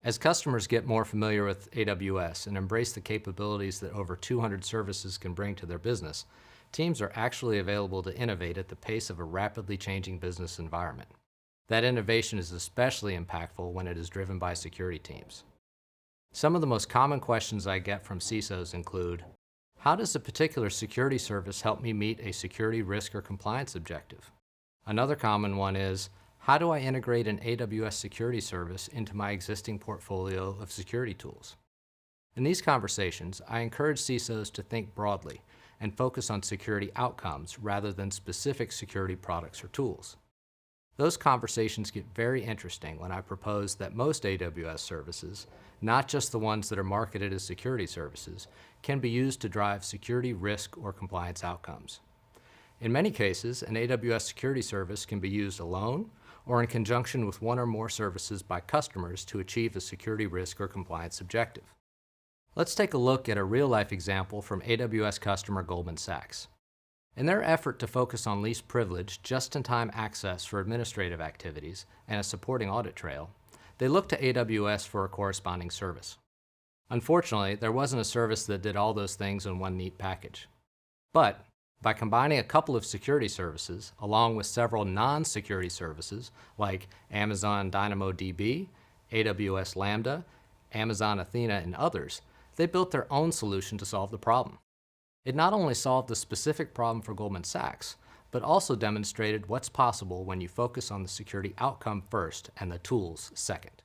As customers get more familiar with AWS and embrace the capabilities that over 200 services can bring to their business, teams are actually available to innovate at the pace of a rapidly changing business environment. That innovation is especially impactful when it is driven by security teams. Some of the most common questions I get from CISOs include, how does a particular security service help me meet a security risk or compliance objective? Another common one is, how do I integrate an AWS security service into my existing portfolio of security tools? In these conversations, I encourage CISOs to think broadly and focus on security outcomes rather than specific security products or tools. Those conversations get very interesting when I propose that most AWS services, not just the ones that are marketed as security services, can be used to drive security risk or compliance outcomes. In many cases, an AWS security service can be used alone or in conjunction with one or more services by customers to achieve a security risk or compliance objective. Let's take a look at a real-life example from AWS customer Goldman Sachs. In their effort to focus on least privilege, just-in-time access for administrative activities and a supporting audit trail, they looked to AWS for a corresponding service. Unfortunately, there wasn't a service that did all those things in one neat package. But by combining a couple of security services, along with several non-security services like Amazon DynamoDB, AWS Lambda, Amazon Athena, and others, they built their own solution to solve the problem. It not only solved the specific problem for Goldman Sachs, but also demonstrated what's possible when you focus on the security outcome first and the tools second.